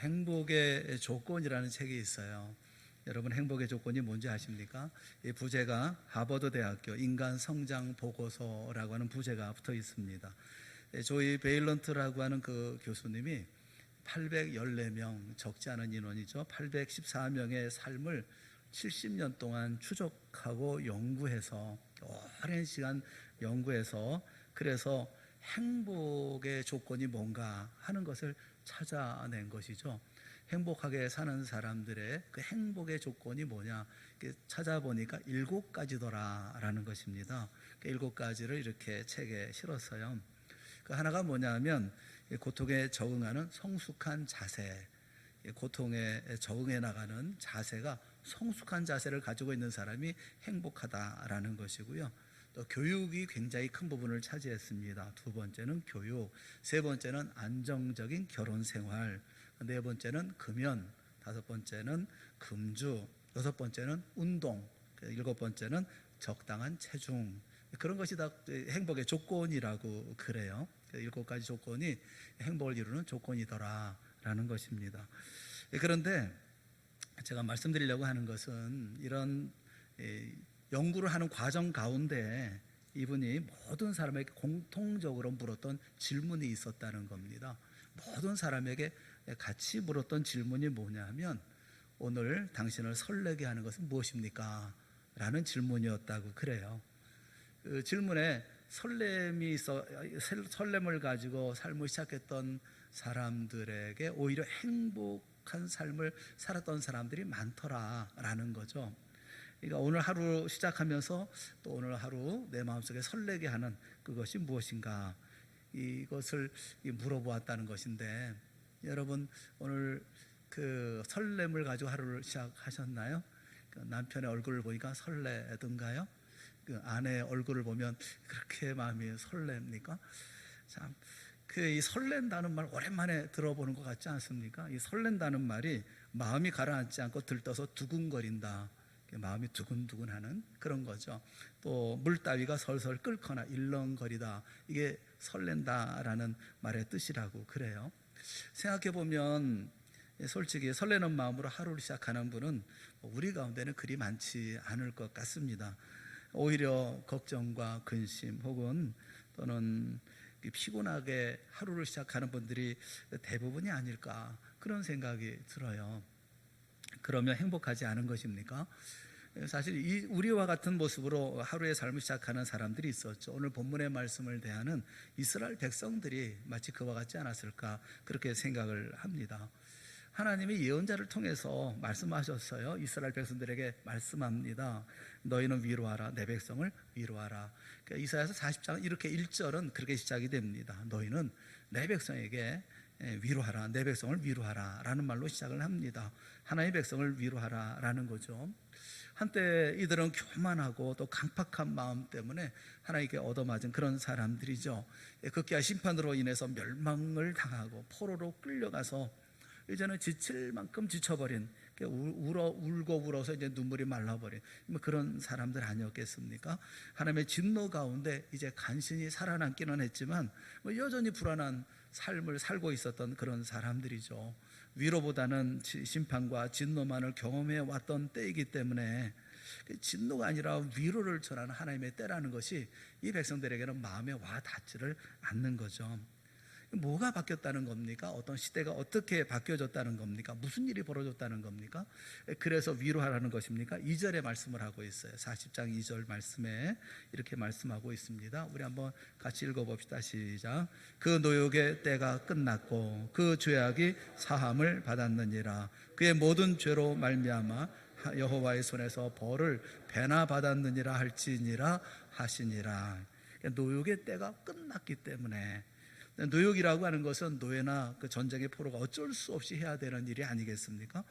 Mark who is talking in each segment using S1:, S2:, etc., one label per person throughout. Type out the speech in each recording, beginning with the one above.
S1: 행복의 조건이라는 책이 있어요. 여러분, 행복의 조건이 뭔지 아십니까? 이 부제가 하버드 대학교 인간 성장 보고서라고 하는 부제가 붙어 있습니다. 조이 베일런트라고 하는 그 교수님이 814명, 적지 않은 인원이죠. 814명의 삶을 70년 동안 추적하고 연구해서, 오랜 시간 연구해서, 그래서 행복의 조건이 뭔가 하는 것을 찾아낸 것이죠. 행복하게 사는 사람들의 그 행복의 조건이 뭐냐 찾아보니까 7가지더라라는 것입니다. 그 7가지를 이렇게 책에 실었어요. 그 하나가 뭐냐면 고통에 적응하는 성숙한 자세, 고통에 적응해 나가는 자세가 성숙한 자세를 가지고 있는 사람이 행복하다라는 것이고요. 또 교육이 굉장히 큰 부분을 차지했습니다. 두 번째는 교육, 세 번째는 안정적인 결혼 생활, 네 번째는 금연, 다섯 번째는 금주, 여섯 번째는 운동, 일곱 번째는 적당한 체중. 그런 것이 다 행복의 조건이라고 그래요. 7가지 조건이 행복을 이루는 조건이더라라는 것입니다. 그런데 제가 말씀드리려고 하는 것은 이런 연구를 하는 과정 가운데 이분이 모든 사람에게 공통적으로 물었던 질문이 있었다는 겁니다. 모든 사람에게 같이 물었던 질문이 뭐냐면, 오늘 당신을 설레게 하는 것은 무엇입니까? 라는 질문이었다고 그래요. 그 질문에 설렘을 가지고 삶을 시작했던 사람들에게 오히려 행복한 삶을 살았던 사람들이 많더라라는 거죠. 그러니까 오늘 하루 시작하면서 또 오늘 하루 내 마음속에 설레게 하는 그것이 무엇인가, 이것을 물어보았다는 것인데, 여러분 오늘 그 설렘을 가지고 하루를 시작하셨나요? 그 남편의 얼굴을 보니까 설레던가요? 그 아내의 얼굴을 보면 그렇게 마음이 설렙니까? 참, 이 설렌다는 말 오랜만에 들어보는 것 같지 않습니까? 이 설렌다는 말이 마음이 가라앉지 않고 들떠서 두근거린다, 마음이 두근두근하는 그런 거죠. 또 물따위가 설설 끓거나 일렁거리다, 이게 설렌다라는 말의 뜻이라고 그래요. 생각해 보면 솔직히 설레는 마음으로 하루를 시작하는 분은 우리 가운데는 그리 많지 않을 것 같습니다. 오히려 걱정과 근심 혹은 또는 피곤하게 하루를 시작하는 분들이 대부분이 아닐까, 그런 생각이 들어요. 그러면 행복하지 않은 것입니까? 사실 우리와 같은 모습으로 하루의 삶을 시작하는 사람들이 있었죠. 오늘 본문의 말씀을 대하는 이스라엘 백성들이 마치 그와 같지 않았을까, 그렇게 생각을 합니다. 하나님이 예언자를 통해서 말씀하셨어요. 이스라엘 백성들에게 말씀합니다. 너희는 위로하라, 내 백성을 위로하라. 그러니까 이사야서 40장 이렇게 1절은 그렇게 시작이 됩니다. 너희는 내 백성에게 위로하라, 내 백성을 위로하라 라는 말로 시작을 합니다. 하나님의 백성을 위로하라 라는 거죠. 한때 이들은 교만하고 또 강팍한 마음 때문에 하나님께 얻어맞은 그런 사람들이죠. 극기와 심판으로 인해서 멸망을 당하고 포로로 끌려가서 이제는 지칠 만큼 지쳐버린, 울고 울어서 이제 눈물이 말라버린 그런 사람들 아니었겠습니까? 하나님의 진노 가운데 이제 간신히 살아남기는 했지만 여전히 불안한 삶을 살고 있었던 그런 사람들이죠. 위로보다는 심판과 진노만을 경험해 왔던 때이기 때문에 진노가 아니라 위로를 전하는 하나님의 때라는 것이 이 백성들에게는 마음에 와 닿지를 않는 거죠. 뭐가 바뀌었다는 겁니까? 어떤 시대가 어떻게 바뀌어졌다는 겁니까? 무슨 일이 벌어졌다는 겁니까? 그래서 위로하라는 것입니까? 2절에 말씀을 하고 있어요. 40장 2절 말씀에 이렇게 말씀하고 있습니다. 우리 한번 같이 읽어봅시다. 시작. 그 노역의 때가 끝났고 그 죄악이 사함을 받았느니라. 그의 모든 죄로 말미암아 여호와의 손에서 벌을 배나 받았느니라 할지니라 하시니라. 노역의 때가 끝났기 때문에, 노역이라고 하는 것은 노예나 그 전쟁의 포로가 어쩔 수 없이 해야 되는 일이 아니겠습니까?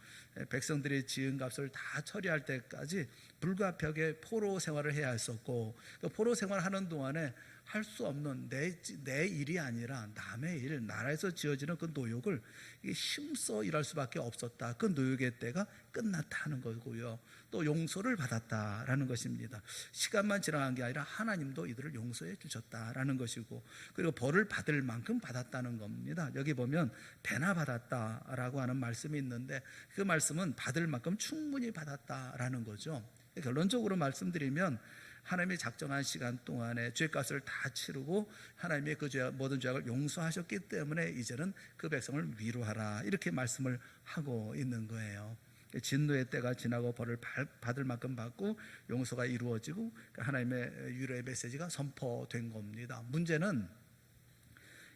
S1: 백성들이 지은 값을 다 처리할 때까지 불가피하게 포로 생활을 해야 했었고, 그 포로 생활하는 동안에 할 수 없는 내 일이 아니라 남의 일, 나라에서 지어지는 그 노역을 힘써 일할 수밖에 없었다. 그 노역의 때가 끝났다는 거고요. 또 용서를 받았다라는 것입니다. 시간만 지나간 게 아니라 하나님도 이들을 용서해 주셨다라는 것이고, 그리고 벌을 받을 만큼 받았다는 겁니다. 여기 보면 배나 받았다라고 하는 말씀이 있는데, 그 말씀은 받을 만큼 충분히 받았다라는 거죠. 결론적으로 말씀드리면, 하나님이 작정한 시간 동안에 죄값을 다 치르고 하나님의 그 모든 죄악을 용서하셨기 때문에 이제는 그 백성을 위로하라, 이렇게 말씀을 하고 있는 거예요. 진노의 때가 지나고 벌을 받을 만큼 받고 용서가 이루어지고 하나님의 위로의 메시지가 선포된 겁니다. 문제는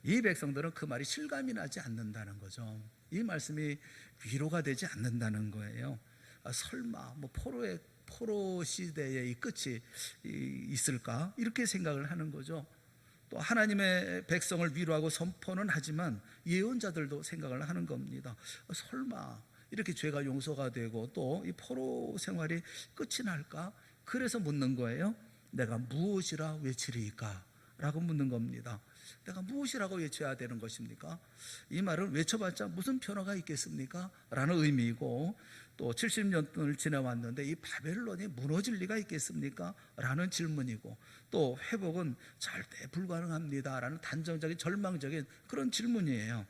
S1: 이 백성들은 그 말이 실감이 나지 않는다는 거죠. 이 말씀이 위로가 되지 않는다는 거예요. 설마 포로 시대의 이 끝이 있을까? 이렇게 생각을 하는 거죠. 또 하나님의 백성을 위로하고 선포는 하지만 예언자들도 생각을 하는 겁니다. 설마 이렇게 죄가 용서가 되고 또 이 포로 생활이 끝이 날까? 그래서 묻는 거예요. 내가 무엇이라 외치리이까? 라고 묻는 겁니다. 내가 무엇이라고 외쳐야 되는 것입니까? 이 말은 외쳐봤자 무슨 변화가 있겠습니까? 라는 의미이고, 또 70년을 지나왔는데 이 바벨론이 무너질 리가 있겠습니까? 라는 질문이고, 또 회복은 절대 불가능합니다 라는 단정적인 절망적인 그런 질문이에요.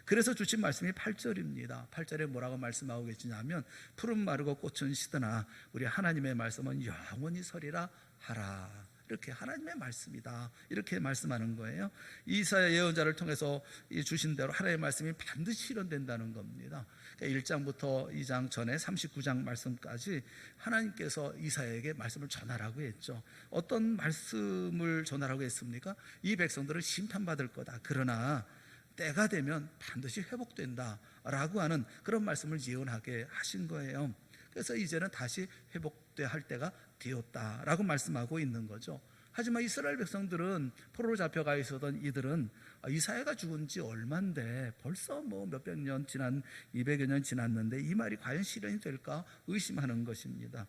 S1: 그래서 주신 말씀이 8절입니다. 8절에 뭐라고 말씀하고 계시냐면, 푸른 마르고 꽃은 시드나 우리 하나님의 말씀은 영원히 서리라 하라. 이렇게 하나님의 말씀이다, 이렇게 말씀하는 거예요. 이사야 예언자를 통해서 주신 대로 하나님의 말씀이 반드시 실현된다는 겁니다. 1장부터 2장 전에 39장 말씀까지 하나님께서 이사야에게 말씀을 전하라고 했죠. 어떤 말씀을 전하라고 했습니까? 이 백성들은 심판받을 거다, 그러나 때가 되면 반드시 회복된다 라고 하는 그런 말씀을 예언하게 하신 거예요. 그래서 이제는 다시 회복돼야 할 때가 되었다라고 말씀하고 있는 거죠. 하지만 이스라엘 백성들은 포로로 잡혀가 있었던 이들은 이사야가 죽은 지 얼만데 벌써 몇백 년 지난 200여 년 지났는데 이 말이 과연 실현이 될까 의심하는 것입니다.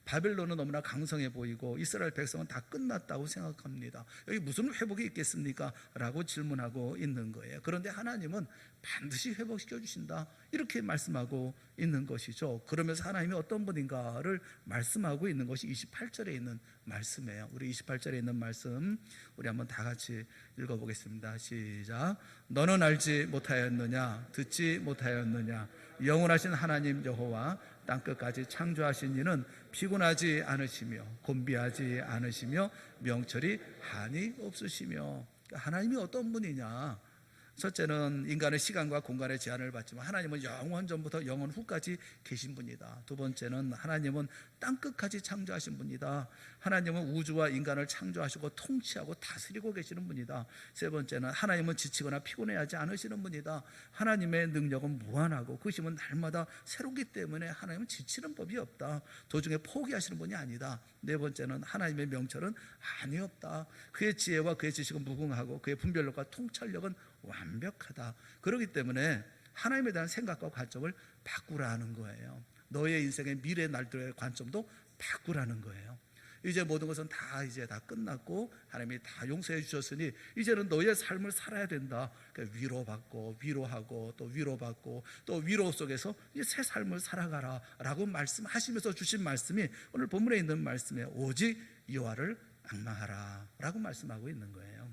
S1: 바벨론은 너무나 강성해 보이고 이스라엘 백성은 다 끝났다고 생각합니다. 여기 무슨 회복이 있겠습니까? 라고 질문하고 있는 거예요. 그런데 하나님은 반드시 회복시켜 주신다, 이렇게 말씀하고 있는 것이죠. 그러면서 하나님이 어떤 분인가를 말씀하고 있는 것이 28절에 있는 말씀이에요. 우리 28절에 있는 말씀 우리 한번 다 같이 읽어보겠습니다. 시작. 너는 알지 못하였느냐? 듣지 못하였느냐? 영원하신 하나님 여호와 땅끝까지 창조하신 이는 피곤하지 않으시며 곤비하지 않으시며 명철이 한이 없으시며. 하나님이 어떤 분이냐? 첫째는 인간의 시간과 공간의 제한을 받지만 하나님은 영원 전부터 영원 후까지 계신 분이다. 두 번째는 하나님은 땅끝까지 창조하신 분이다. 하나님은 우주와 인간을 창조하시고 통치하고 다스리고 계시는 분이다. 세 번째는 하나님은 지치거나 피곤해하지 않으시는 분이다. 하나님의 능력은 무한하고 그 힘은 날마다 새롭기 때문에 하나님은 지치는 법이 없다. 도중에 포기하시는 분이 아니다. 네 번째는 하나님의 명철은 한이 없다. 그의 지혜와 그의 지식은 무궁하고 그의 분별력과 통찰력은 완벽하다. 그렇기 때문에 하나님에 대한 생각과 관점을 바꾸라는 거예요. 너의 인생의 미래 날들의 관점도 바꾸라는 거예요. 이제 모든 것은 이제 다 끝났고 하나님이 다 용서해 주셨으니 이제는 너의 삶을 살아야 된다. 그러니까 위로받고 위로하고 또 위로받고 또 위로 속에서 이제 새 삶을 살아가라 라고 말씀하시면서 주신 말씀이 오늘 본문에 있는 말씀에 오직 여호와를 앙망하라 라고 말씀하고 있는 거예요.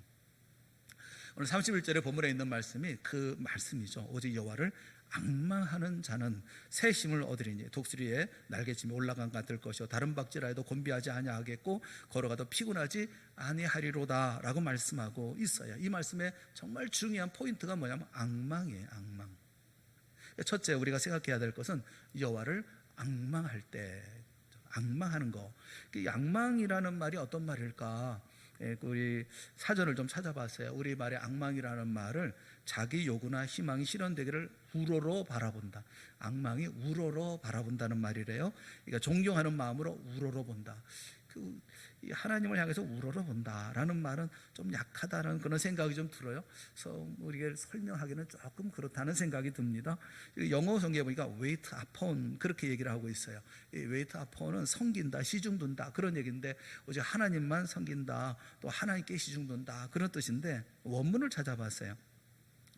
S1: 오늘 31절에 본문에 있는 말씀이 그 말씀이죠. 오직 여호와를 앙망하는 자는 새 힘을 얻으리니 독수리의 날개침이 올라간 같을 것이요 다른 박지라 해도 곤비하지 아니하겠고 걸어가도 피곤하지 아니하리로다 라고 말씀하고 있어요. 이 말씀에 정말 중요한 포인트가 뭐냐면 앙망이에요. 앙망. 첫째 우리가 생각해야 될 것은 여호와를 앙망할 때, 앙망하는 거. 앙망이라는 말이 어떤 말일까? 우리 사전을 좀 찾아봤어요. 우리 말의 앙망이라는 말을 자기 요구나 희망이 실현되기를 우러러 바라본다. 앙망이 우러러 바라본다는 말이래요. 그러니까 존경하는 마음으로 우러러 본다. 이 하나님을 향해서 우러러본다라는 말은 좀 약하다는 그런 생각이 좀 들어요. 그래서 우리가 설명하기는 조금 그렇다는 생각이 듭니다. 영어 성경에 보니까 wait upon 그렇게 얘기를 하고 있어요. 이 wait upon은 섬긴다, 시중둔다 그런 얘기인데, 오직 하나님만 섬긴다, 또 하나님께 시중둔다 그런 뜻인데, 원문을 찾아봤어요.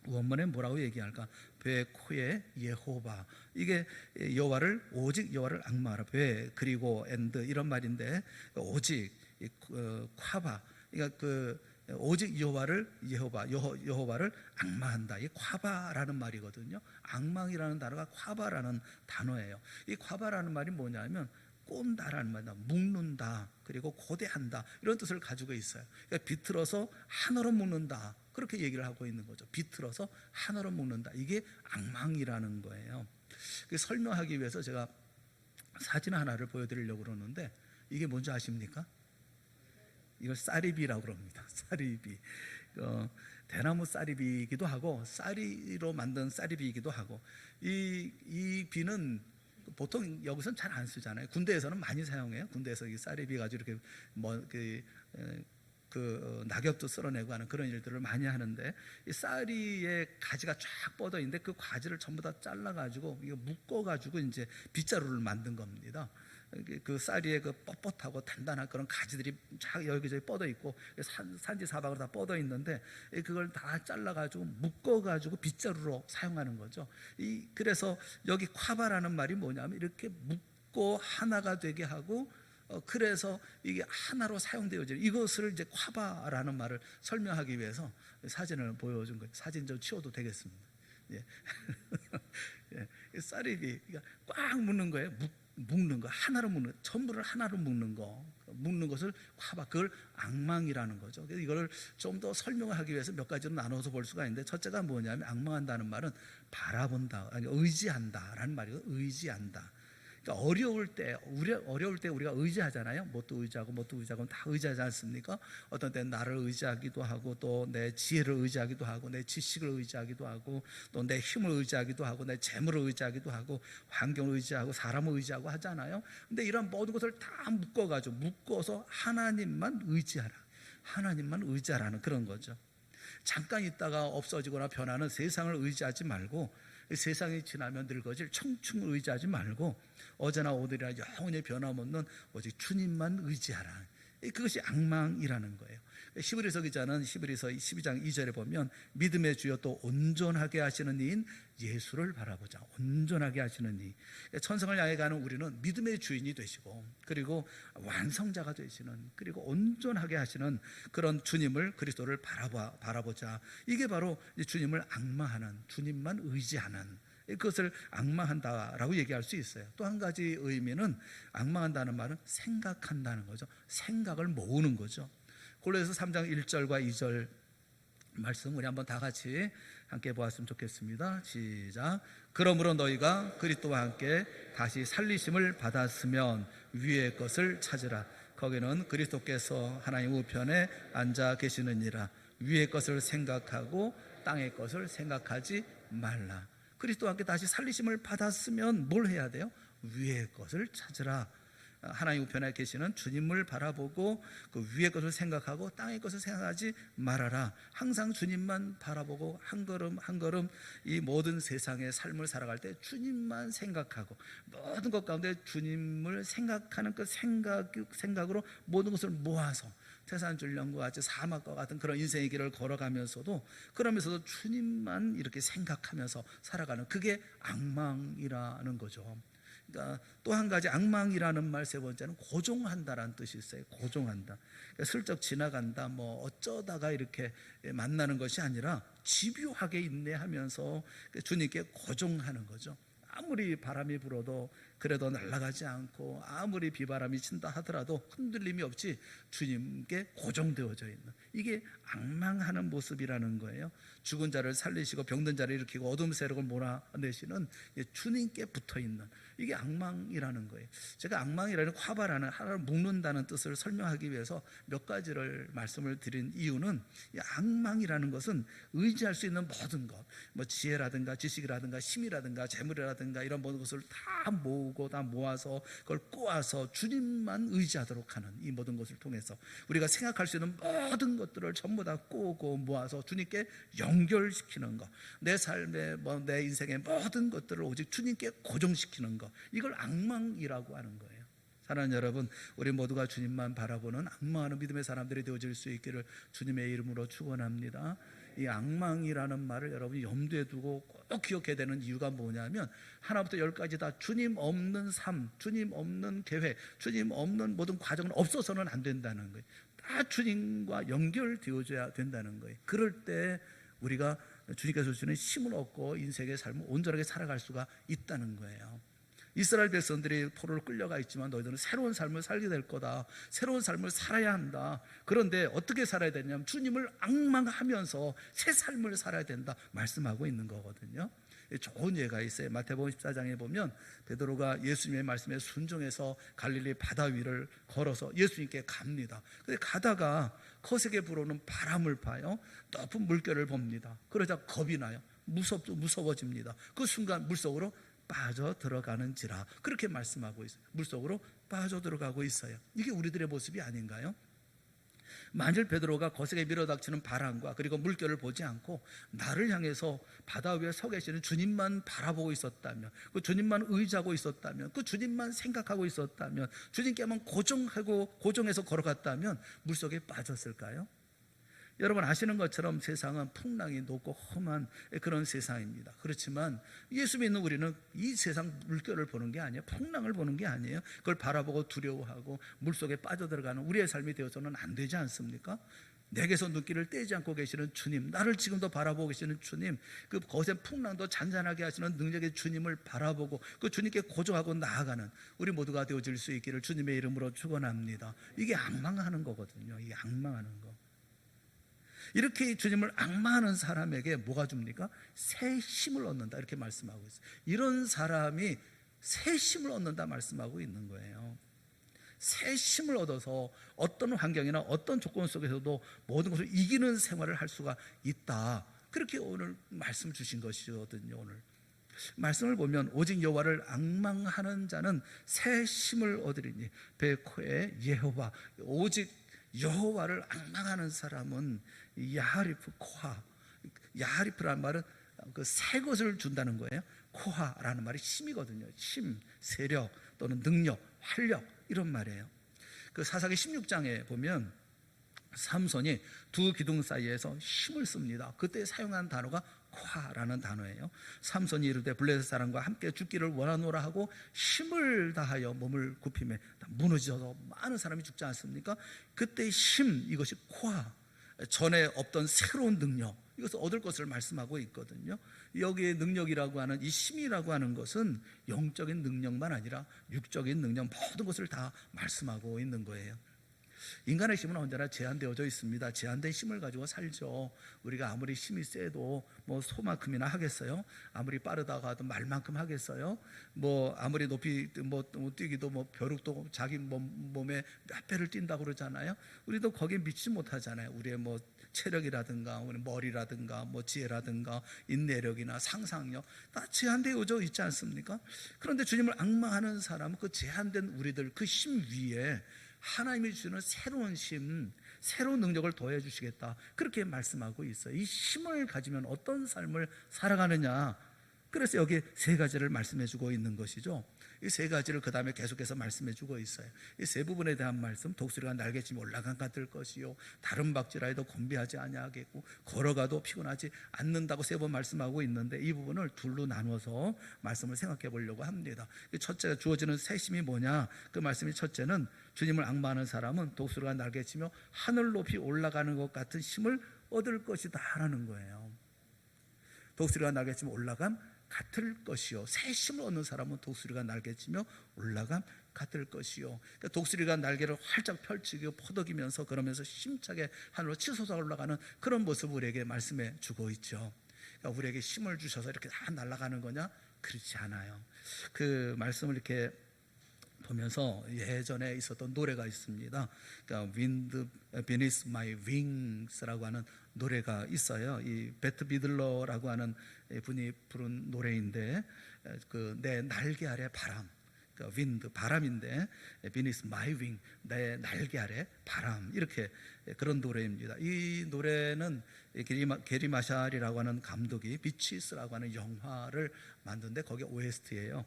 S1: 원문에 뭐라고 얘기할까? 베코의 예호바, 이게 여호와를, 오직 여호와를 앙마하라. 베 그리고 엔드 이런 말인데, 오직 콰바, 그러니까 오직 여호와를 여호와를 앙마한다. 이 콰바라는 말이거든요. 앙망이라는 단어가 콰바라는 단어예요. 이 콰바라는 말이 뭐냐면 꼰다라는 말이다. 묶는다, 그리고 고대한다, 이런 뜻을 가지고 있어요. 그러니까 비틀어서 하나로 묶는다, 그렇게 얘기를 하고 있는 거죠. 비틀어서 하나로 묶는다, 이게 앙망이라는 거예요. 설명하기 위해서 제가 사진 하나를 보여드리려고 그러는데, 이게 뭔지 아십니까? 이걸 쌀이비라고 그럽니다. 쌀이비. 대나무 쌀이비이기도 하고 쌀이로 만든 쌀이비이기도 하고, 이 비는 보통 여기서는 잘 안 쓰잖아요. 군대에서는 많이 사용해요. 군대에서 이 쌀이비 가지고 이렇게 낙엽도 쓸어내고 하는 그런 일들을 많이 하는데, 이 쌀이의 가지가 쫙 뻗어 있는데 그 가지를 전부 다 잘라 가지고 이거 묶어 가지고 이제 빗자루를 만든 겁니다. 그 쌀이의 그 뻣뻣하고 단단한 그런 가지들이 쫙 여기저기 뻗어 있고, 산지 사방으로 다 뻗어 있는데, 그걸 다 잘라 가지고 묶어 가지고 빗자루로 사용하는 거죠. 그래서 여기 콰바라는 말이 뭐냐면 이렇게 묶고 하나가 되게 하고, 그래서 이게 하나로 사용되어지는, 이것을 이제 콰바라는 말을 설명하기 위해서 사진을 보여준 거예요. 사진 좀 치워도 되겠습니다. 예. 예. 쌀이 꽉 묶는 거예요. 묶는 거, 하나로 묶는, 전부를 하나로 묶는 거, 묶는 것을 콰바, 그걸 앙망이라는 거죠. 그래서 이거를 좀 더 설명하기 위해서 몇 가지로 나눠서 볼 수가 있는데, 첫째가 뭐냐면 앙망한다는 말은 바라본다, 아니 의지한다라는 말이고, 의지한다. 그러니까 어려울 때 우리가 의지하잖아요. 뭣도 의지하고 다 의지하지 않습니까? 어떤 때는 나를 의지하기도 하고, 또 내 지혜를 의지하기도 하고, 내 지식을 의지하기도 하고, 또 내 힘을 의지하기도 하고, 내 재물을 의지하기도 하고, 환경을 의지하고, 사람을 의지하고 하잖아요. 근데 이런 모든 것을 다 묶어서 하나님만 의지하라는 그런 거죠. 잠깐 있다가 없어지거나 변하는 세상을 의지하지 말고, 세상이 지나면 늙어질 청춘을 의지하지 말고, 어제나 오늘이나 영원히 변함없는 오직 주님만 의지하라. 그것이 앙망이라는 거예요. 히브리서 기자는 히브리서 12장 2절에 보면, 믿음의 주여 또 온전하게 하시는 이인 예수를 바라보자. 온전하게 하시는 이. 천성을 향해 가는 우리는 믿음의 주인이 되시고, 그리고 완성자가 되시는, 그리고 온전하게 하시는 그런 주님을, 그리스도를 바라보자. 이게 바로 주님을 앙망하는, 주님만 의지하는, 그것을 앙망한다라고 얘기할 수 있어요. 또 한 가지 의미는, 앙망한다는 말은 생각한다는 거죠. 생각을 모으는 거죠. 골로새서 3장 1절과 2절 말씀 우리 한번 다 같이 함께 보았으면 좋겠습니다. 시작. 그러므로 너희가 그리스도와 함께 다시 살리심을 받았으면 위의 것을 찾으라. 거기는 그리스도께서 하나님 우편에 앉아 계시느니라. 위의 것을 생각하고 땅의 것을 생각하지 말라. 그리스도와 함께 다시 살리심을 받았으면 뭘 해야 돼요? 위의 것을 찾으라. 하나님 우편에 계시는 주님을 바라보고 그 위의 것을 생각하고 땅의 것을 생각하지 말아라. 항상 주님만 바라보고 한 걸음 한 걸음 이 모든 세상의 삶을 살아갈 때 주님만 생각하고, 모든 것 가운데 주님을 생각하는 그 생각으로 모든 것을 모아서 태산줄령과 같이 사막과 같은 그런 인생의 길을 걸어가면서도, 그러면서도 주님만 이렇게 생각하면서 살아가는, 그게 앙망이라는 거죠. 그러니까 또 한 가지, 앙망이라는 말 세 번째는 고종한다라는 뜻이 있어요. 고종한다. 그러니까 슬쩍 지나간다, 뭐 어쩌다가 이렇게 만나는 것이 아니라 집요하게 인내하면서 주님께 고종하는 거죠. 아무리 바람이 불어도 그래도 날아가지 않고, 아무리 비바람이 친다 하더라도 흔들림이 없이 주님께 고정되어져 있는, 이게 앙망하는 모습이라는 거예요. 죽은 자를 살리시고 병든 자를 일으키고 어둠 세력을 몰아내시는 주님께 붙어있는, 이게 앙망이라는 거예요. 제가 앙망이라는 화바라는, 하나를 묶는다는 뜻을 설명하기 위해서 몇 가지를 말씀을 드린 이유는, 이 앙망이라는 것은 의지할 수 있는 모든 것, 뭐 지혜라든가 지식이라든가 힘이라든가 재물이라든가 재물이라든가 이런 모든 것을 다 모으고 다 모아서 그걸 꼬아서 주님만 의지하도록 하는 이 모든 것을 통해서 우리가 생각할 수 있는 모든 것들을 전부 다 꼬고 모아서 주님께 연결시키는 것, 내 삶의 내 인생의 모든 것들을 오직 주님께 고정시키는 것, 이걸 앙망이라고 하는 거예요. 사랑하는 여러분, 우리 모두가 주님만 바라보는 앙망하는 믿음의 사람들이 되어질 수 있기를 주님의 이름으로 축원합니다. 이 앙망이라는 말을 여러분이 염두에 두고 꼭 기억해야 되는 이유가 뭐냐면 하나부터 열까지 다 주님 없는 삶, 주님 없는 계획, 주님 없는 모든 과정은 없어서는 안 된다는 거예요. 다 주님과 연결되어져야 된다는 거예요. 그럴 때 우리가 주님께서 주시는 힘을 얻고 인생의 삶을 온전하게 살아갈 수가 있다는 거예요. 이스라엘 백성들이 포로로 끌려가 있지만 너희들은 새로운 삶을 살게 될 거다, 새로운 삶을 살아야 한다. 그런데 어떻게 살아야 되냐면 주님을 앙망하면서 새 삶을 살아야 된다 말씀하고 있는 거거든요. 좋은 예가 있어요. 마태복음 14장에 보면 베드로가 예수님의 말씀에 순종해서 갈릴리 바다 위를 걸어서 예수님께 갑니다. 근데 가다가 거세게 불어오는 바람을 봐요. 높은 물결을 봅니다. 그러자 겁이 나요. 무서워집니다. 그 순간 물속으로 빠져 들어가는지라 그렇게 말씀하고 있어요. 물속으로 빠져 들어가고 있어요. 이게 우리들의 모습이 아닌가요? 만일 베드로가 거세게 밀어닥치는 바람과 그리고 물결을 보지 않고 나를 향해서 바다 위에 서 계시는 주님만 바라보고 있었다면, 그 주님만 의지하고 있었다면, 그 주님만 생각하고 있었다면, 주님께만 고정해서 걸어갔다면 물속에 빠졌을까요? 여러분 아시는 것처럼 세상은 풍랑이 높고 험한 그런 세상입니다. 그렇지만 예수 믿는 우리는 이 세상 물결을 보는 게 아니에요. 풍랑을 보는 게 아니에요. 그걸 바라보고 두려워하고 물속에 빠져들어가는 우리의 삶이 되어서는 안 되지 않습니까? 내게서 눈길을 떼지 않고 계시는 주님, 나를 지금도 바라보고 계시는 주님, 그 거센 풍랑도 잔잔하게 하시는 능력의 주님을 바라보고 그 주님께 고정하고 나아가는 우리 모두가 되어질 수 있기를 주님의 이름으로 축원합니다. 이게 앙망하는 거거든요. 이게 앙망하는 거. 이렇게 주님을 앙망하는 사람에게 뭐가 줍니까? 새 힘을 얻는다 이렇게 말씀하고 있어요. 이런 사람이 새 힘을 얻는다 말씀하고 있는 거예요. 새 힘을 얻어서 어떤 환경이나 어떤 조건 속에서도 모든 것을 이기는 생활을 할 수가 있다. 그렇게 오늘 말씀 주신 것이거든요. 오늘 말씀을 보면 오직 여호와를 앙망하는 자는 새 힘을 얻으리니 베코의 예호와, 오직 여호와를 앙망하는 사람은 야하리프 코하, 야하리프라는 말은 그 새 것을 준다는 거예요. 코하라는 말이 힘이거든요. 힘, 세력 또는 능력, 활력 이런 말이에요. 그 사사기 16장에 보면 삼손이 두 기둥 사이에서 힘을 씁니다. 그때 사용한 단어가 코하라는 단어예요. 삼손이 이르되 블레셋 사람과 함께 죽기를 원하노라 하고 힘을 다하여 몸을 굽히매 무너져서 많은 사람이 죽지 않습니까? 그때 힘, 이것이 코하, 전에 없던 새로운 능력, 이것을 얻을 것을 말씀하고 있거든요. 여기에 능력이라고 하는 이 힘이라고 하는 것은 영적인 능력만 아니라 육적인 능력, 모든 것을 다 말씀하고 있는 거예요. 인간의 힘은 언제나 제한되어져 있습니다. 제한된 힘을 가지고 살죠. 우리가 아무리 힘이 세도 뭐 소만큼이나 하겠어요? 아무리 빠르다고 하도 말만큼 하겠어요? 뭐 아무리 높이 뛰기도 벼룩도 자기 몸에 몇 배를 뛴다고 그러잖아요. 우리도 거기에 미치지 못하잖아요. 우리의 체력이라든가 우리 머리라든가 지혜라든가 인내력이나 상상력 다 제한되어져 있지 않습니까? 그런데 주님을 앙망하는 사람은 그 제한된 우리들 그 힘 위에 하나님이 주시는 새로운 힘, 새로운 능력을 더해 주시겠다 그렇게 말씀하고 있어요. 이 힘을 가지면 어떤 삶을 살아가느냐, 그래서 여기 세 가지를 말씀해 주고 있는 것이죠. 이 세 가지를 그 다음에 계속해서 말씀해 주고 있어요. 이 세 부분에 대한 말씀, 독수리가 날개치며 올라간 같을 것이요 다른 박질하여도 곤비하지 아니하겠고 걸어가도 피곤하지 않는다고 세 번 말씀하고 있는데 이 부분을 둘로 나눠서 말씀을 생각해 보려고 합니다. 첫째 주어지는 새 힘이 뭐냐, 그 말씀이 첫째는 주님을 앙망하는 사람은 독수리가 날개치며 하늘 높이 올라가는 것 같은 힘을 얻을 것이다 라는 거예요. 독수리가 날개치며 올라감 같을 것이요, 새 힘을 얻는 사람은 독수리가 날개치며 올라감 같을 것이요. 그러니까 독수리가 날개를 활짝 펼치고 퍼덕이면서 그러면서 힘차게 하늘로 치솟아 올라가는 그런 모습을 우리에게 말씀해 주고 있죠. 그러니까 우리에게 힘을 주셔서 이렇게 다 날아가는 거냐? 그렇지 않아요. 그 말씀을 이렇게 보면서 예전에 있었던 노래가 있습니다. 그러니까 Wind Beneath My Wings라고 하는 노래가 있어요. 이 베트 비들러라고 하는 분이 부른 노래인데 그 내 날개 아래 바람, 그 윈드 바람인데 beneath my wing, 내 날개 아래 바람, 이렇게 그런 노래입니다. 이 노래는 게리 마샬이라고 하는 감독이 비치스라고 하는 영화를 만드는데 거기 OST예요.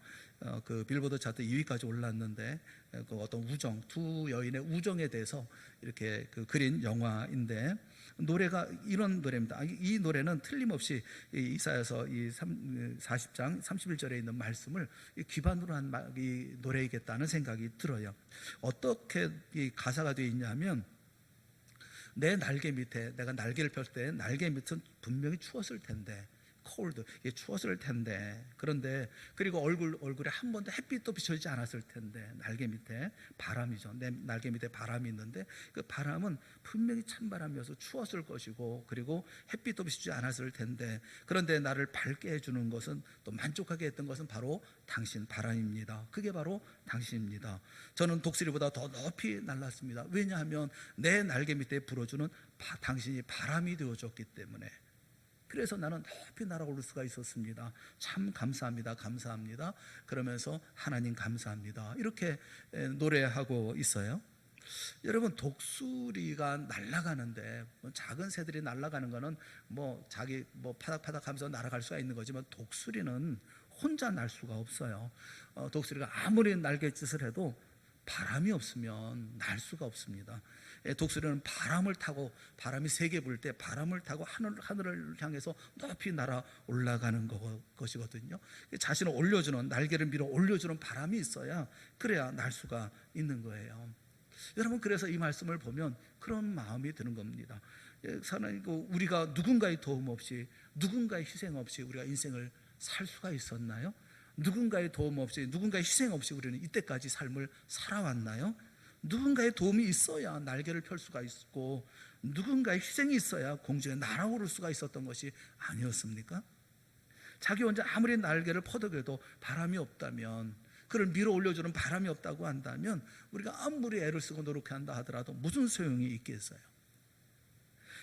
S1: 그 빌보드 차트 2위까지 올랐는데 그 어떤 우정, 두 여인의 우정에 대해서 이렇게 그 그린 영화인데 노래가 이런 노래입니다. 이 노래는 틀림없이 이사야서 40장 31절에 있는 말씀을 기반으로 한 이 노래이겠다는 생각이 들어요. 어떻게 이 가사가 되어 있냐면, 내 날개 밑에, 내가 날개를 펼 때 날개 밑은 분명히 추웠을 텐데, cold, 추웠을 텐데, 그런데 그리고 얼굴에 한 번도 햇빛도 비춰지지 않았을 텐데, 날개 밑에 바람이죠. 내 날개 밑에 바람이 있는데 그 바람은 분명히 찬바람이어서 추웠을 것이고, 그리고 햇빛도 비추지 않았을 텐데, 그런데 나를 밝게 해주는 것은, 또 만족하게 했던 것은 바로 당신 바람입니다. 그게 바로 당신입니다. 저는 독수리보다 더 높이 날랐습니다. 왜냐하면 내 날개 밑에 불어주는 당신이 바람이 되어줬기 때문에. 그래서 나는 높이 날아오를 수가 있었습니다. 참 감사합니다. 감사합니다. 그러면서 하나님 감사합니다. 이렇게 노래하고 있어요. 여러분, 독수리가 날아가는데, 작은 새들이 날아가는 거는 자기 파닥파닥 하면서 날아갈 수가 있는 거지만, 독수리는 혼자 날 수가 없어요. 독수리가 아무리 날갯짓을 해도 바람이 없으면 날 수가 없습니다. 독수리는 바람을 타고, 바람이 세게 불 때 바람을 타고 하늘을 향해서 높이 날아 올라가는 것이거든요. 자신을 올려주는, 날개를 밀어 올려주는 바람이 있어야, 그래야 날 수가 있는 거예요. 여러분, 그래서 이 말씀을 보면 그런 마음이 드는 겁니다. 우리가 누군가의 도움 없이, 누군가의 희생 없이 우리가 인생을 살 수가 있었나요? 누군가의 도움 없이, 누군가의 희생 없이 우리는 이때까지 삶을 살아왔나요? 누군가의 도움이 있어야 날개를 펼 수가 있고, 누군가의 희생이 있어야 공중에 날아오를 수가 있었던 것이 아니었습니까? 자기 혼자 아무리 날개를 퍼덕여도 바람이 없다면, 그를 밀어 올려주는 바람이 없다고 한다면, 우리가 아무리 애를 쓰고 노력한다 하더라도 무슨 소용이 있겠어요?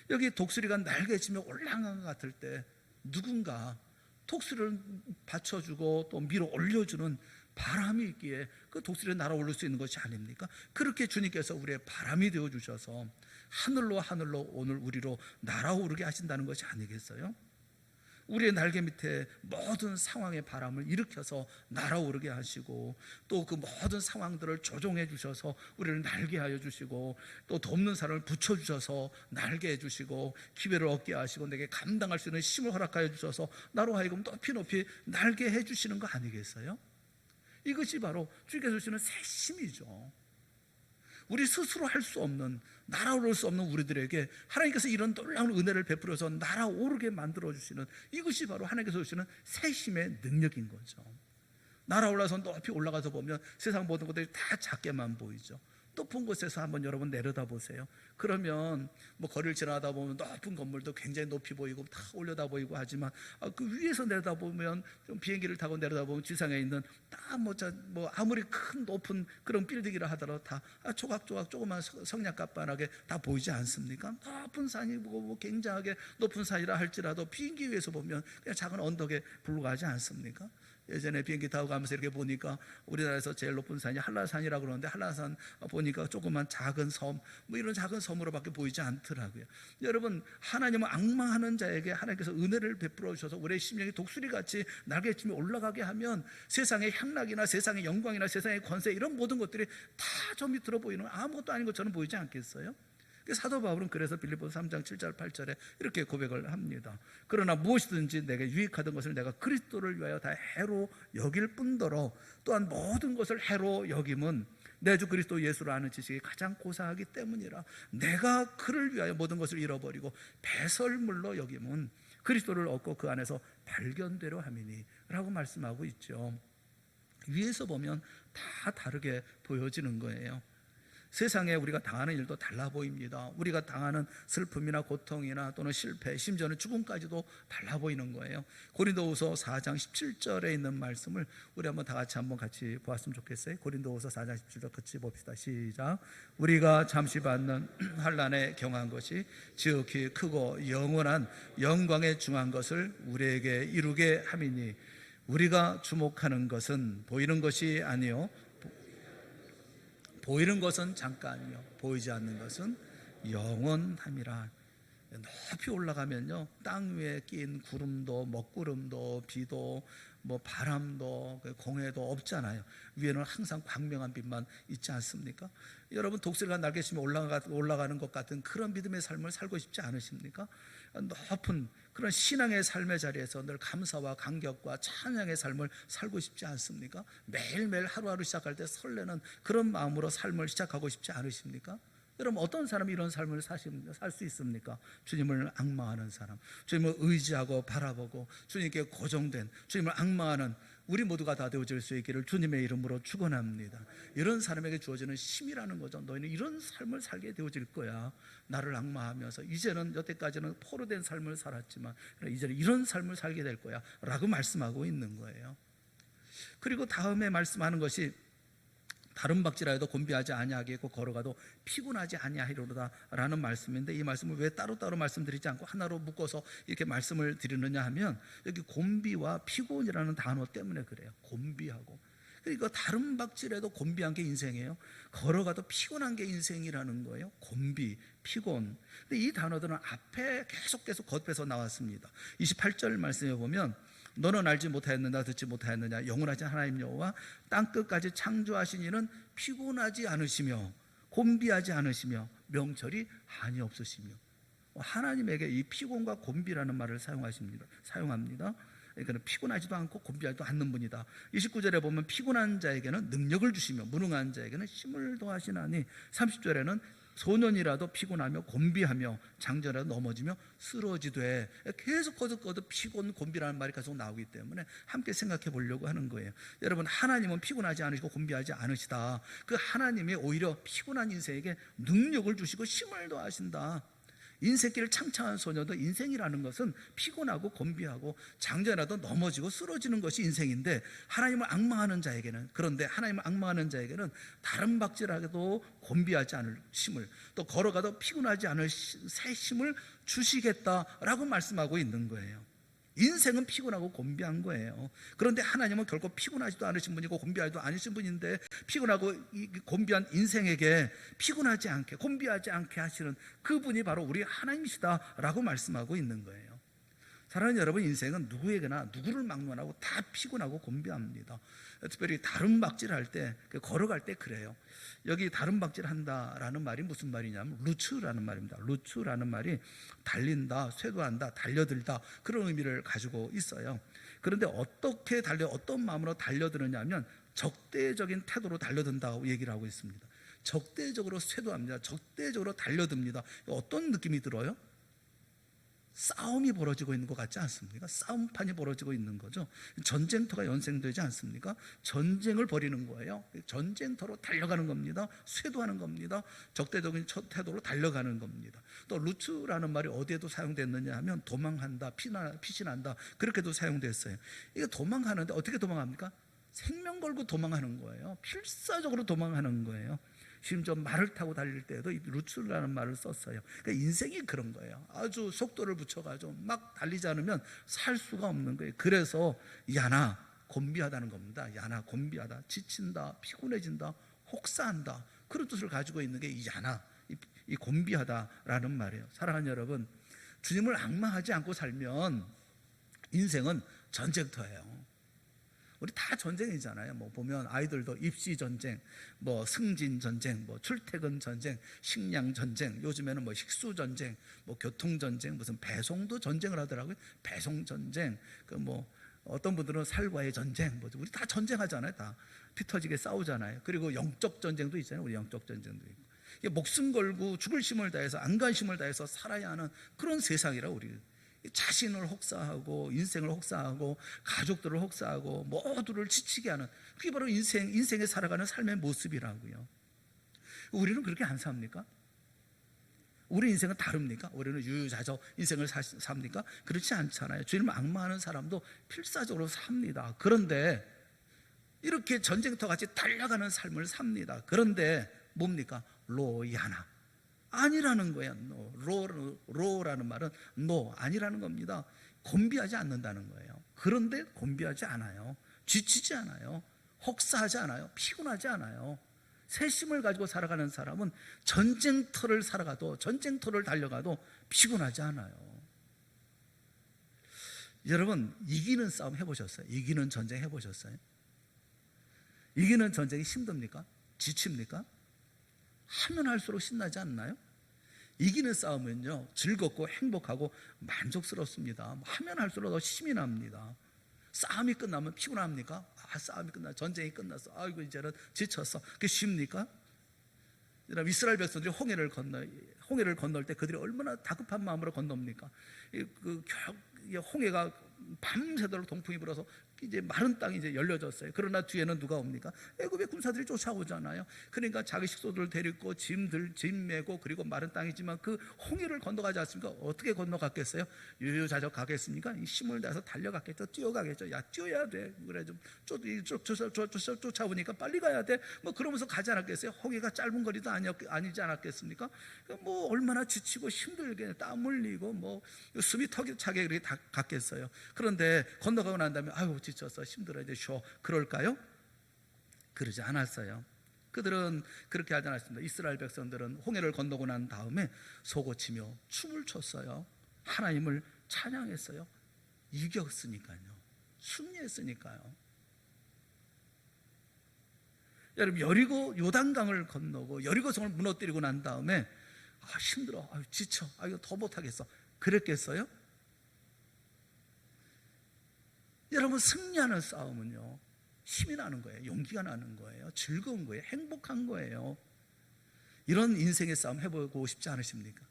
S1: 여기 독수리가 날개치며 올라간 것 같을 때 누군가 독수리를 받쳐주고 또 밀어 올려주는 바람이 있기에 그 독수리를 날아올릴 수 있는 것이 아닙니까? 그렇게 주님께서 우리의 바람이 되어주셔서 하늘로 오늘 우리로 날아오르게 하신다는 것이 아니겠어요? 우리의 날개 밑에 모든 상황의 바람을 일으켜서 날아오르게 하시고, 또 그 모든 상황들을 조종해 주셔서 우리를 날게 하여 주시고, 또 돕는 사람을 붙여주셔서 날게 해주시고, 기회를 얻게 하시고, 내게 감당할 수 있는 힘을 허락하여 주셔서 나로 하여금 높이 날게 해주시는 거 아니겠어요? 이것이 바로 주께서 주시는 새 힘이죠. 우리 스스로 할 수 없는, 날아오를 수 없는 우리들에게 하나님께서 이런 놀라운 은혜를 베풀어서 날아오르게 만들어주시는, 이것이 바로 하나님께서 주시는 새 힘의 능력인 거죠. 날아올라서 높이 올라가서 보면 세상 모든 것들이 다 작게만 보이죠. 높은 곳에서 한번 여러분 내려다 보세요. 그러면 거리를 지나다 보면 높은 건물도 굉장히 높이 보이고 다 올려다 보이고 하지만, 그 위에서 내려다 보면, 좀 비행기를 타고 내려다 보면 지상에 있는 다 아무리 큰 높은 그런 빌딩이라 하더라도 다 조각조각 조그만 성냥갑반하게 다 보이지 않습니까? 높은 산이 굉장하게 높은 산이라 할지라도 비행기 위에서 보면 그냥 작은 언덕에 불과하지 않습니까? 예전에 비행기 타고 가면서 이렇게 보니까 우리나라에서 제일 높은 산이 한라산이라고 그러는데, 한라산 보니까 조그만 작은 섬, 이런 작은 섬으로밖에 보이지 않더라고요. 여러분, 하나님은 앙망하는 자에게 하나님께서 은혜를 베풀어 주셔서 우리의 심령이 독수리같이 날개치며 올라가게 하면, 세상의 향락이나 세상의 영광이나 세상의 권세, 이런 모든 것들이 다 저 밑으로 보이는, 아무것도 아닌 것처럼 보이지 않겠어요? 사도 바울은 그래서 빌립보서 3장 7절 8절에 이렇게 고백을 합니다. 그러나 무엇이든지 내게 유익하던 것을 내가 그리스도를 위하여 다 해로 여길 뿐더러, 또한 모든 것을 해로 여김은 내 주 그리스도 예수를 아는 지식이 가장 고사하기 때문이라. 내가 그를 위하여 모든 것을 잃어버리고 배설물로 여김은 그리스도를 얻고 그 안에서 발견되려 함이니 라고 말씀하고 있죠. 위에서 보면 다 다르게 보여지는 거예요. 세상에 우리가 당하는 일도 달라 보입니다. 우리가 당하는 슬픔이나 고통이나 또는 실패, 심지어는 죽음까지도 달라 보이는 거예요. 고린도후서 4장 17절에 있는 말씀을 우리 한번 다 같이 보았으면 좋겠어요. 고린도후서 4장 17절 같이 봅시다. 시작. 우리가 잠시 받는 환난에 경한 것이 지극히 크고 영원한 영광에 중한 것을 우리에게 이루게 함이니, 우리가 주목하는 것은 보이는 것이 아니요, 보이는 것은 잠깐이요, 보이지 않는 것은 영원함이라. 높이 올라가면요, 땅 위에 낀 구름도 먹구름도 비도 바람도 공해도 없잖아요. 위에는 항상 광명한 빛만 있지 않습니까? 여러분, 독수리가 날개치며 올라가는 것 같은 그런 믿음의 삶을 살고 싶지 않으십니까? 높은 그런 신앙의 삶의 자리에서 늘 감사와 감격과 찬양의 삶을 살고 싶지 않습니까? 매일매일 하루하루 시작할 때 설레는 그런 마음으로 삶을 시작하고 싶지 않으십니까? 여러분, 어떤 사람이 이런 삶을 살 수 있습니까? 주님을 앙망하는 사람, 주님을 의지하고 바라보고 주님께 고정된, 주님을 앙망하는 우리 모두가 다 되어질 수 있기를 주님의 이름으로 축원합니다. 이런 사람에게 주어지는 힘이라는 거죠. 너희는 이런 삶을 살게 되어질 거야. 나를 앙망하면서 이제는 여태까지는 포로된 삶을 살았지만 이제는 이런 삶을 살게 될 거야 라고 말씀하고 있는 거예요. 그리고 다음에 말씀하는 것이 다른 박질하여도 곤비하지 아니하겠고 걸어가도 피곤하지 아니하리로다 라는 말씀인데, 이 말씀을 왜 따로따로 말씀드리지 않고 하나로 묶어서 이렇게 말씀을 드리느냐 하면, 여기 곤비와 피곤이라는 단어 때문에 그래요. 곤비하고, 그러니까 다른 박질해도 곤비한 게 인생이에요. 걸어가도 피곤한 게 인생이라는 거예요. 곤비, 피곤. 근데 이 단어들은 앞에 계속 겉에서 나왔습니다. 28절 말씀에 보면 너는 알지 못하였느냐 듣지 못하였느냐 영원하신 하나님 여호와 땅끝까지 창조하신 이는 피곤하지 않으시며 곤비하지 않으시며 명철이 한이 없으시며. 하나님에게 이 피곤과 곤비라는 말을 사용합니다. 그러니까 피곤하지도 않고 곤비하지도 않는 분이다. 29절에 보면 피곤한 자에게는 능력을 주시며 무능한 자에게는 힘을 더하시나니, 30절에는 소년이라도 피곤하며 곤비하며 장전이라도 넘어지며 쓰러지되, 계속 거듭 피곤 곤비라는 말이 계속 나오기 때문에 함께 생각해 보려고 하는 거예요. 여러분, 하나님은 피곤하지 않으시고 곤비하지 않으시다. 그 하나님이 오히려 피곤한 인생에게 능력을 주시고 힘을 더하신다. 인생길을 창창한 소녀도 인생이라는 것은 피곤하고 곤비하고 장전이라도 넘어지고 쓰러지는 것이 인생인데, 하나님을 앙망하는 자에게는, 그런데 하나님을 앙망하는 자에게는 다른 박질하게도 곤비하지 않을 힘을, 또 걸어가도 피곤하지 않을 새 힘을 주시겠다라고 말씀하고 있는 거예요. 인생은 피곤하고 곤비한 거예요. 그런데 하나님은 결코 피곤하지도 않으신 분이고 곤비하지도 않으신 분인데, 피곤하고 곤비한 인생에게 피곤하지 않게 곤비하지 않게 하시는 그분이 바로 우리 하나님이시다라고 말씀하고 있는 거예요. 사랑하는 여러분, 인생은 누구에게나 누구를 막론하고 다 피곤하고 곤비합니다. 특별히 다름박질할 때, 걸어갈 때 그래요. 여기 다름박질한다라는 말이 무슨 말이냐면 루츠라는 말입니다. 루츠라는 말이 달린다, 쇄도한다, 달려들다, 그런 의미를 가지고 있어요. 그런데 어떻게 어떤 마음으로 달려드느냐 하면 적대적인 태도로 달려든다고 얘기를 하고 있습니다. 적대적으로 쇄도합니다. 적대적으로 달려듭니다. 어떤 느낌이 들어요? 싸움이 벌어지고 있는 것 같지 않습니까? 싸움판이 벌어지고 있는 거죠. 전쟁터가 연생되지 않습니까? 전쟁을 벌이는 거예요. 전쟁터로 달려가는 겁니다. 쇄도하는 겁니다. 적대적인 태도로 달려가는 겁니다. 또 루츠라는 말이 어디에도 사용됐느냐 하면 도망한다, 피신한다, 그렇게도 사용됐어요. 이게 도망하는데 어떻게 도망합니까? 생명 걸고 도망하는 거예요. 필사적으로 도망하는 거예요. 심지어 말을 타고 달릴 때에도 이 루츠라는 말을 썼어요. 그러니까 인생이 그런 거예요. 아주 속도를 붙여가지고 막 달리지 않으면 살 수가 없는 거예요. 그래서 야나, 곤비하다는 겁니다. 야나, 곤비하다, 지친다, 피곤해진다, 혹사한다, 그런 뜻을 가지고 있는 게 이 야나, 이 곤비하다라는 말이에요. 사랑하는 여러분, 주님을 앙망하지 않고 살면 인생은 전쟁터예요. 우리 다 전쟁이잖아요. 보면 아이들도 입시 전쟁, 승진 전쟁, 출퇴근 전쟁, 식량 전쟁, 요즘에는 식수 전쟁, 교통 전쟁, 무슨 배송도 전쟁을 하더라고요. 배송 전쟁, 어떤 분들은 살과의 전쟁, 우리 다 전쟁하잖아요. 다 피 터지게 싸우잖아요. 그리고 영적 전쟁도 있잖아요. 우리 영적 전쟁도 있고, 목숨 걸고 죽을 힘을 다해서 안간힘을 다해서 살아야 하는 그런 세상이라, 우리 자신을 혹사하고 인생을 혹사하고 가족들을 혹사하고 모두를 지치게 하는, 그게 바로 인생에 살아가는 삶의 모습이라고요. 우리는 그렇게 안 삽니까? 우리 인생은 다릅니까? 우리는 유유자적 인생을 삽니까? 그렇지 않잖아요. 주님을 앙망하는 사람도 필사적으로 삽니다. 그런데 이렇게 전쟁터같이 달려가는 삶을 삽니다. 그런데 뭡니까? 로야나, 아니라는 거야. 로라는 말은 아니라는 겁니다. 곤비하지 않는다는 거예요. 그런데 곤비하지 않아요. 지치지 않아요. 혹사하지 않아요. 피곤하지 않아요. 새심을 가지고 살아가는 사람은 전쟁터를 살아가도, 전쟁터를 달려가도 피곤하지 않아요. 여러분, 이기는 싸움 해보셨어요? 이기는 전쟁 해보셨어요? 이기는 전쟁이 힘듭니까? 지칩니까? 하면 할수록 신나지 않나요? 이기는 싸움은요, 즐겁고 행복하고 만족스럽습니다. 하면 할수록 더 힘이 납니다. 싸움이 끝나면 피곤합니까? 싸움이 끝나, 전쟁이 끝났어. 아이고, 이제는 지쳤어. 그게 쉽니까? 여러분, 이스라엘 백성들이 홍해를 건널 때 그들이 얼마나 다급한 마음으로 건넙니까? 홍해가 밤새도록 동풍이 불어서 이제 마른 땅이 이제 열려졌어요. 그러나 뒤에는 누가 옵니까? 애굽의 군사들이 쫓아오잖아요. 그러니까 자기 식소들을 데리고 짐 메고, 그리고 마른 땅이지만 그 홍해를 건너가지 않습니까? 어떻게 건너갔겠어요? 유유자적 가겠습니까? 힘을 다해서 달려갔겠죠. 뛰어가겠죠. 야, 뛰어야 돼. 그래, 좀 쫓아오니까 빨리 가야 돼. 뭐 그러면서 가지 않았겠어요? 홍해가 짧은 거리도 아니지 않았겠습니까? 뭐 얼마나 지치고 힘들게 땀 흘리고 뭐 숨이 턱이 차게 그렇게 다 갔겠어요. 그런데 건너가고 난 다음에 아유, 지쳤어, 힘들어, 이제 쉬어. 그럴까요? 그러지 않았어요. 그들은 그렇게 하지 않았습니다. 이스라엘 백성들은 홍해를 건너고 난 다음에 소고치며 춤을 췄어요. 하나님을 찬양했어요. 이겼으니까요. 승리했으니까요. 여러분, 여리고 요단강을 건너고 여리고성을 무너뜨리고 난 다음에 힘들어, 지쳐, 이거 더 못하겠어. 그랬겠어요? 여러분, 승리하는 싸움은요, 힘이 나는 거예요. 용기가 나는 거예요. 즐거운 거예요. 행복한 거예요. 이런 인생의 싸움 해보고 싶지 않으십니까?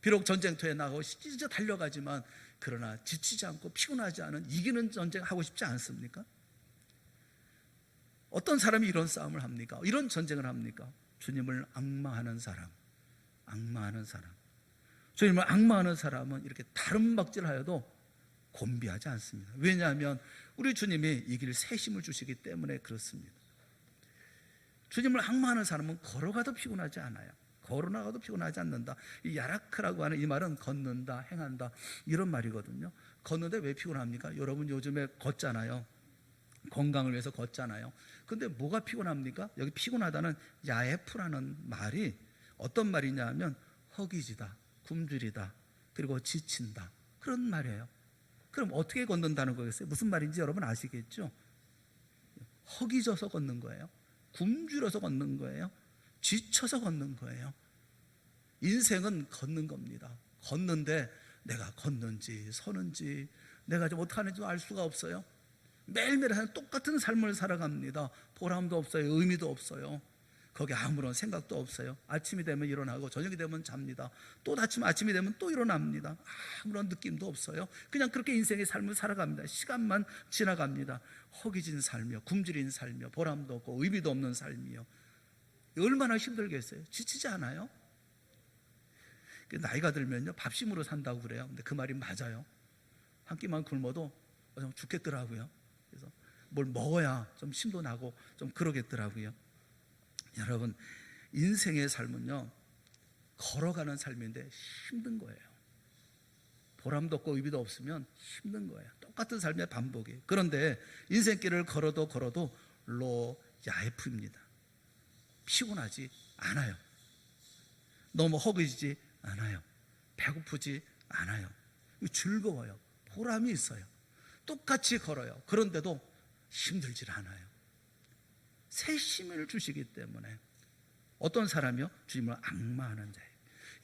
S1: 비록 전쟁터에 나가고 진짜 달려가지만 그러나 지치지 않고 피곤하지 않은 이기는 전쟁 하고 싶지 않습니까? 어떤 사람이 이런 싸움을 합니까? 이런 전쟁을 합니까? 주님을 앙망하는 사람. 주님을 앙망하는 사람은 이렇게 다른 박질하여도 곤비하지 않습니다. 왜냐하면 우리 주님이 이길 새 힘을 주시기 때문에 그렇습니다. 주님을 앙망하는 사람은 걸어가도 피곤하지 않아요. 걸어나가도 피곤하지 않는다. 이 야라크라고 하는 이 말은 걷는다, 행한다, 이런 말이거든요. 걷는데 왜 피곤합니까? 여러분, 요즘에 걷잖아요. 건강을 위해서 걷잖아요. 근데 뭐가 피곤합니까? 여기 피곤하다는 야에프라는 말이 어떤 말이냐 하면 허기지다, 굶주리다, 그리고 지친다, 그런 말이에요. 그럼 어떻게 걷는다는 거겠어요? 무슨 말인지 여러분 아시겠죠? 허기져서 걷는 거예요. 굶주려서 걷는 거예요. 지쳐서 걷는 거예요. 인생은 걷는 겁니다. 걷는데 내가 걷는지 서는지 내가 좀 어떻게 하는지 알 수가 없어요. 매일매일 하는 똑같은 삶을 살아갑니다. 보람도 없어요. 의미도 없어요. 거기에 아무런 생각도 없어요. 아침이 되면 일어나고 저녁이 되면 잡니다. 또 아침이 되면 또 일어납니다. 아무런 느낌도 없어요. 그냥 그렇게 인생의 삶을 살아갑니다. 시간만 지나갑니다. 허기진 삶이요, 굶주린 삶이요, 보람도 없고 의미도 없는 삶이요. 얼마나 힘들겠어요? 지치지 않아요? 나이가 들면요, 밥심으로 산다고 그래요. 근데 그 말이 맞아요. 한 끼만 굶어도 좀 죽겠더라고요. 그래서 뭘 먹어야 좀 힘도 나고 좀 그러겠더라고요. 여러분, 인생의 삶은요, 걸어가는 삶인데 힘든 거예요. 보람도 없고 의미도 없으면 힘든 거예요. 똑같은 삶의 반복이에요. 그런데 인생길을 걸어도 야에프입니다. 피곤하지 않아요. 너무 허기지지 않아요. 배고프지 않아요. 즐거워요. 보람이 있어요. 똑같이 걸어요. 그런데도 힘들질 않아요. 새 힘을 주시기 때문에. 어떤 사람이요? 주님을 앙망하는 자예요.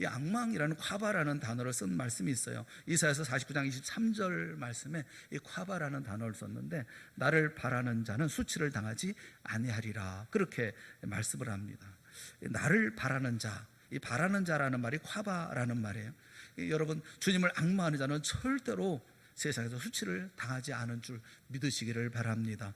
S1: 이 앙망이라는 콰바라는 단어를 쓴 말씀이 있어요. 이사야서 49장 23절 말씀에 이 콰바라는 단어를 썼는데, 나를 바라는 자는 수치를 당하지 아니하리라, 그렇게 말씀을 합니다. 나를 바라는 자, 이 바라는 자라는 말이 콰바라는 말이에요. 여러분, 주님을 앙망하는 자는 절대로 세상에서 수치를 당하지 않은 줄 믿으시기를 바랍니다.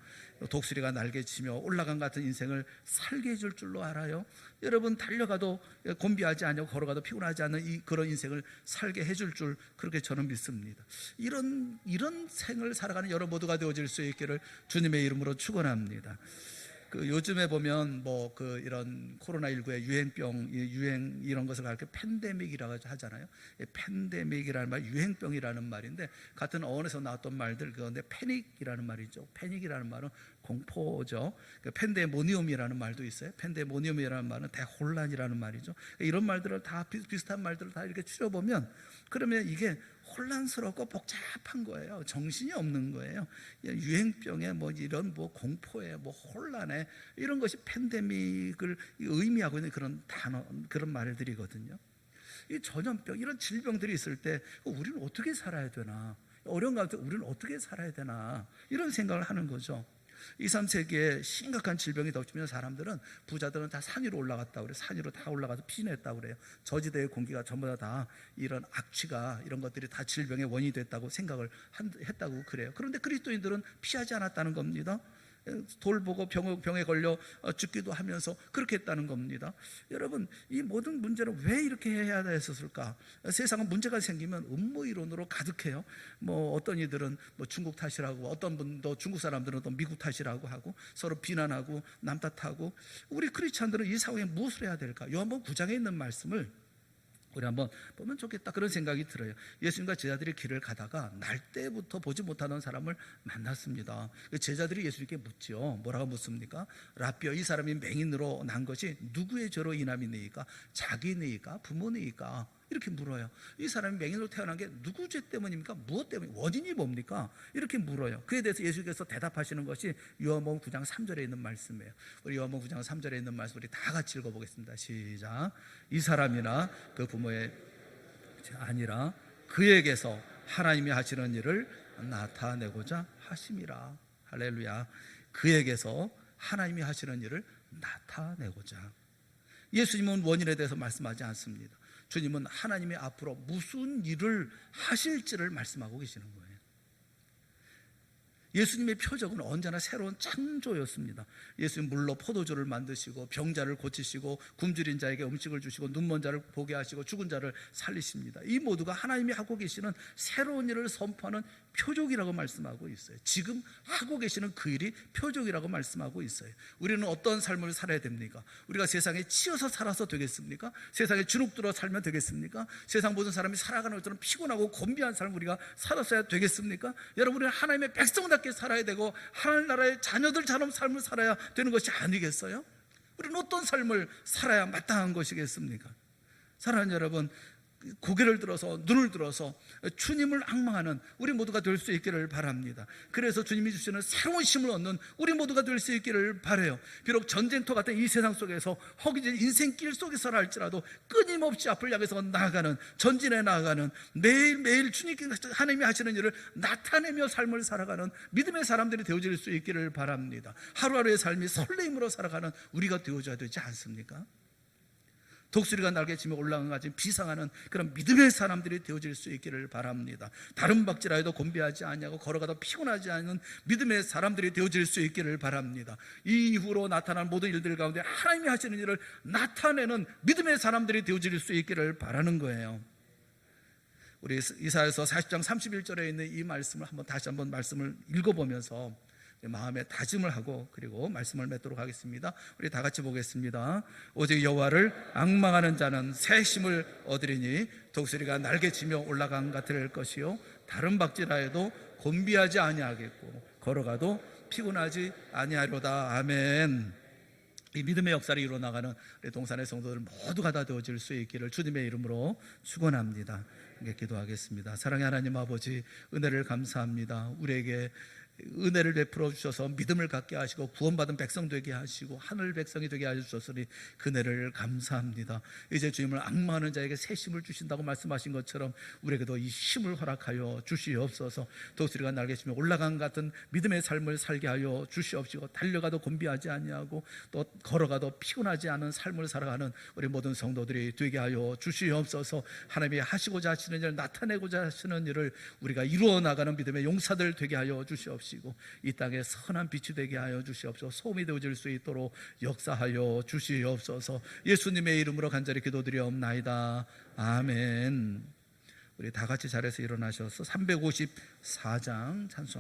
S1: 독수리가 날개치며 올라간 같은 인생을 살게 해줄 줄로 알아요. 여러분, 달려가도 곤비하지 않고 걸어가도 피곤하지 않는 그런 인생을 살게 해줄 줄, 그렇게 저는 믿습니다. 이런 생을 살아가는 여러분 모두가 되어질 수 있기를 주님의 이름으로 축원합니다. 그 요즘에 보면 뭐 그 이런 코로나19의 유행 이런 것을 가르쳐 팬데믹이라고 하잖아요. 팬데믹이라는 말, 유행병이라는 말인데 같은 어원에서 나왔던 말들 그런데 패닉이라는 말이죠. 패닉이라는 말은 공포죠. 팬데모니움이라는 말도 있어요. 팬데모니움이라는 말은 대혼란이라는 말이죠. 이런 말들을 다 비슷한 말들을 다 이렇게 추려보면 그러면 이게 혼란스럽고 복잡한 거예요. 정신이 없는 거예요. 유행병에 뭐 이런 뭐 공포에 뭐 혼란에 이런 것이 팬데믹을 의미하고 있는 그런 단어, 그런 말들이거든요. 이 전염병, 이런 질병들이 있을 때 우리는 어떻게 살아야 되나, 어려운 가운데 우리는 어떻게 살아야 되나 이런 생각을 하는 거죠. 2, 3세기에 심각한 질병이 덮치면 사람들은 부자들은 다 산 위로 올라갔다고 그래요. 산 위로 다 올라가서 피신했다고 그래요. 저지대의 공기가 전부 다 이런 악취가 이런 것들이 다 질병의 원인이 됐다고 생각을 했다고 그래요. 그런데 그리스도인들은 피하지 않았다는 겁니다. 돌 보고 병에 걸려 죽기도 하면서 그렇게 했다는 겁니다. 여러분, 이 모든 문제를 왜 이렇게 해야 했었을까? 세상은 문제가 생기면 음모이론으로 가득해요. 뭐 어떤 이들은 뭐 중국 탓이라고, 어떤 분도 중국 사람들은 또 미국 탓이라고 하고 서로 비난하고 남 탓하고. 우리 크리스찬들은 이 상황에 무엇을 해야 될까? 요한복음 9장에 있는 말씀을 우리 한번 보면 좋겠다 그런 생각이 들어요. 예수님과 제자들이 길을 가다가 날 때부터 보지 못하는 사람을 만났습니다. 제자들이 예수님께 묻죠. 뭐라고 묻습니까? 라비어, 이 사람이 맹인으로 난 것이 누구의 죄로 인함이니까? 자기니까? 부모니까? 이렇게 물어요. 이 사람이 맹인으로 태어난 게 누구 죄 때문입니까? 무엇 때문에? 원인이 뭡니까? 이렇게 물어요. 그에 대해서 예수께서 대답하시는 것이 요한복음 9장 3절에 있는 말씀이에요. 우리 요한복음 9장 3절에 있는 말씀 우리 다 같이 읽어보겠습니다. 시작. 이 사람이나 그 부모의 아니라 그에게서 하나님이 하시는 일을 나타내고자 하심이라. 할렐루야. 그에게서 하나님이 하시는 일을 나타내고자. 예수님은 원인에 대해서 말씀하지 않습니다. 주님은 하나님이 앞으로 무슨 일을 하실지를 말씀하고 계시는 거예요. 예수님의 표적은 언제나 새로운 창조였습니다. 예수님 물로 포도주를 만드시고 병자를 고치시고 굶주린 자에게 음식을 주시고 눈먼 자를 보게 하시고 죽은 자를 살리십니다. 이 모두가 하나님이 하고 계시는 새로운 일을 선포하는 표적이라고 말씀하고 있어요. 지금 하고 계시는 그 일이 표적이라고 말씀하고 있어요. 우리는 어떤 삶을 살아야 됩니까? 우리가 세상에 치여서 살아서 되겠습니까? 세상에 주눅들어 살면 되겠습니까? 세상 모든 사람이 살아가는 것처럼 피곤하고 곤비한 삶을 우리가 살았어야 되겠습니까? 여러분, 우리는 하나님의 백성답게 살아야 되고 하나님 나라의 자녀들처럼 삶을 살아야 되는 것이 아니겠어요? 우리는 어떤 삶을 살아야 마땅한 것이겠습니까? 사랑하는 여러분, 고개를 들어서 눈을 들어서 주님을 앙망하는 우리 모두가 될 수 있기를 바랍니다. 그래서 주님이 주시는 새로운 힘을 얻는 우리 모두가 될 수 있기를 바라요. 비록 전쟁터 같은 이 세상 속에서 허기진 인생길 속에서라 할지라도 끊임없이 앞을 향해서 나아가는, 전진해 나아가는, 매일매일 주님께 하나님이 하시는 일을 나타내며 삶을 살아가는 믿음의 사람들이 되어질 수 있기를 바랍니다. 하루하루의 삶이 설레임으로 살아가는 우리가 되어줘야 되지 않습니까? 독수리가 날개치며 올라간 같이 비상하는 그런 믿음의 사람들이 되어질 수 있기를 바랍니다. 다른 박질하여도 곤비하지 아니하고 걸어가도 피곤하지 않은 믿음의 사람들이 되어질 수 있기를 바랍니다. 이 이후로 나타난 모든 일들 가운데 하나님이 하시는 일을 나타내는 믿음의 사람들이 되어질 수 있기를 바라는 거예요. 우리 이사야서 40장 31절에 있는 이 말씀을 다시 한번 말씀을 읽어보면서 마음에 다짐을 하고 그리고 말씀을 맺도록 하겠습니다. 우리 다 같이 보겠습니다. 오직 여호와를 앙망하는 자는 새 힘을 얻으리니 독수리가 날개치며 올라간 같을 것이요 다른 박질하여도 곤비하지 아니하겠고 걸어가도 피곤하지 아니하리로다. 아멘. 이 믿음의 역사를 이루어나가는 우리 동산의 성도들 모두가 다 되어질 수 있기를 주님의 이름으로 축원합니다. 기도하겠습니다. 사랑의 하나님 아버지, 은혜를 감사합니다. 우리에게 은혜를 베풀어 주셔서 믿음을 갖게 하시고 구원받은 백성 되게 하시고 하늘 백성이 되게 하셨으니 그 은혜를 감사합니다. 이제 주님을 앙망하는 자에게 새 힘을 주신다고 말씀하신 것처럼 우리에게도 이 힘을 허락하여 주시옵소서. 독수리가 날개치며 올라간 같은 믿음의 삶을 살게 하여 주시옵시고 달려가도 곤비하지 아니하고 또 걸어가도 피곤하지 않은 삶을 살아가는 우리 모든 성도들이 되게 하여 주시옵소서. 하나님이 하시고자 하시는 일을 나타내고자 하시는 일을 우리가 이루어 나가는 믿음의 용사들 되게 하여 주시옵시고 이 땅에 선한 빛이 되게 하여 주시옵소서. 소음이 되어질 수 있도록 역사하여 주시옵소서. 예수님의 이름으로 간절히 기도드리옵나이다. 아멘. 우리 다 같이 자리에서 일어나셔서 354장 찬송